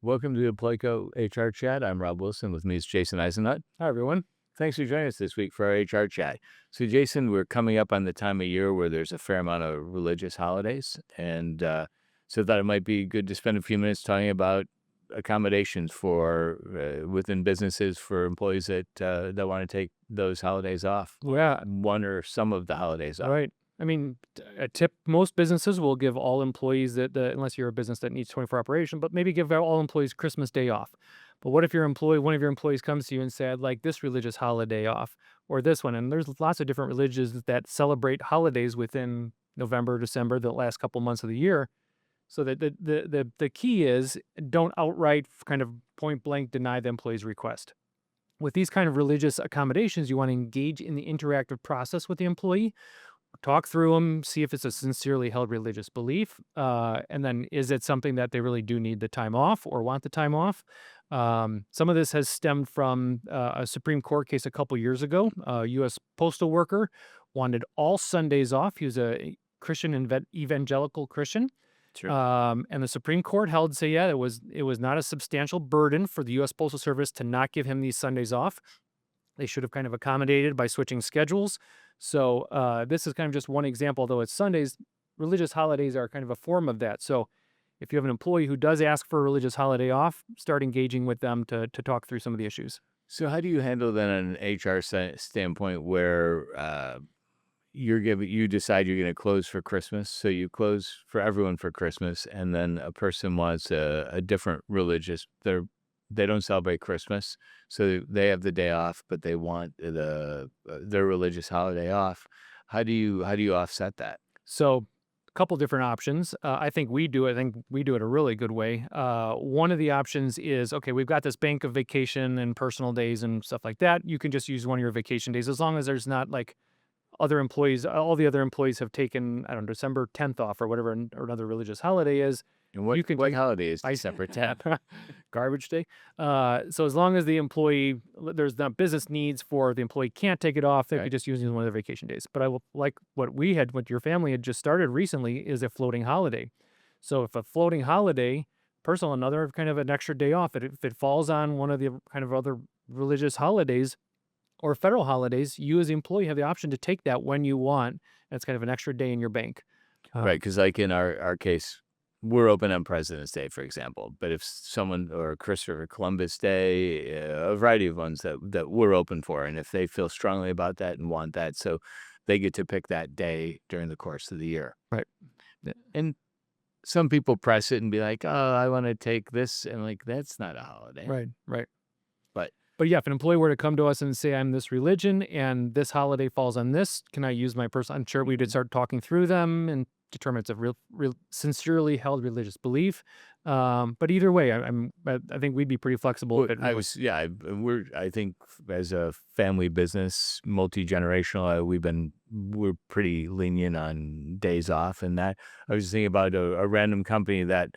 Welcome to the Employco HR Chat. I'm Rob Wilson. With me is Jason Eisenhut. Hi, everyone. Thanks for joining us this week for our HR Chat. So, Jason, we're coming up on the time of year where there's a fair amount of religious holidays. And so I thought it might be good to spend a few minutes talking about accommodations for within businesses for employees that want to take those holidays off. Yeah, One or some of the holidays off. right. I mean, a tip, most businesses will give all employees unless you're a business that needs 24 operation, but maybe give all employees Christmas Day off. But what if one of your employees comes to you and say, I'd like this religious holiday off or this one? And there's lots of different religions that celebrate holidays within November, December, the last couple months of the year. So that the key is don't outright kind of point blank deny the employee's request. With these kind of religious accommodations, you want to engage in the interactive process with the employee, talk through them, see if it's a sincerely held religious belief, and then is it something that they really do need the time off or want the time off. Some of this has stemmed from a Supreme Court case a couple years ago. A U.S. postal worker wanted all Sundays off. He was a Christian evangelical Christian. Sure. And the Supreme Court held, say, yeah, it was not a substantial burden for the U.S. Postal Service to not give him these Sundays off. They should have kind of accommodated by switching schedules. So this is kind of just one example, although it's Sundays, religious holidays are kind of a form of that. So if you have an employee who does ask for a religious holiday off, start engaging with them to talk through some of the issues. So how do you handle then an HR standpoint where you decide you're going to close for Christmas, so you close for everyone for Christmas, and then a person wants a different they don't celebrate Christmas, so they have the day off, but they want their religious holiday off. How do you offset that? So a couple different options. I think we do it. I think we do it a really good way. One of the options is, okay, we've got this bank of vacation and personal days and stuff like that. You can just use one of your vacation days as long as there's not like other employees, all the other employees have taken, I don't know, December 10th off or whatever, or another religious holiday is. And what You can what take holiday is December 10th? garbage day. So as long as the employee, there's not business needs for the employee can't take it off, they Right. could just use it as one of their vacation days. But I will like what your family had just started recently is a floating holiday. So if a floating holiday, personal, another kind of an extra day off, if it falls on one of the kind of other religious holidays or federal holidays, you as the employee have the option to take that when you want. And it's kind of an extra day in your bank. Right, because like in our case, we're open on President's Day, for example. But if someone or Christopher Columbus Day, a variety of ones that we're open for, and if they feel strongly about that and want that, so they get to pick that day during the course of the year. Right. And some people press it and be like, "Oh, I want to take this," and like that's not a holiday. Right. Right. But But yeah, if an employee were to come to us and say, I'm this religion and this holiday falls on this, can I use my personal? I'm sure we did start talking through them and determine it's a real sincerely held religious belief. But either way, I think we'd be pretty flexible. well, If it I was, was, yeah, I think as a family business, multi-generational, we're pretty lenient on days off and that. I was just thinking about a random company that,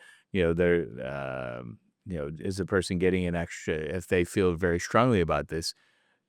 is a person getting an extra, if they feel very strongly about this,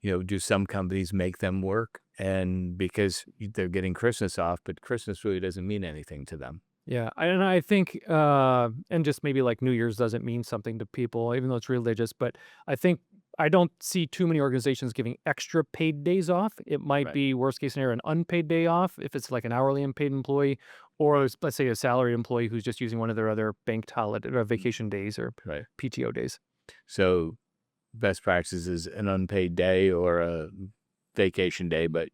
do some companies make them work? And because they're getting Christmas off, but Christmas really doesn't mean anything to them. yeah. And I think, and just maybe like New Year's doesn't mean something to people, even though it's religious. But I think I don't see too many organizations giving extra paid days off. It might Right. be worst case scenario, an unpaid day off if it's like an hourly unpaid employee, or let's say a salaried employee who's just using one of their other banked holiday or vacation days or Right. PTO days. So best practice is an unpaid day or a vacation day, but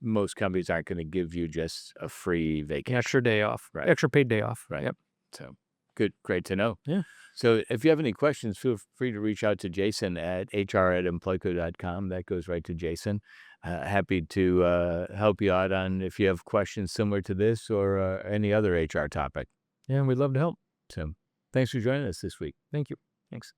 most companies aren't going to give you just a free An vacation. extra day off, Right. extra paid day off. Right. Yep. So good, great to know. Yeah. So if you have any questions, feel free to reach out to Jason at hr@employco.com. That goes right to Jason. Happy to help you out on if you have questions similar to this or any other HR topic. Yeah. We'd love to help. So thanks for joining us this week. Thank you. Thanks.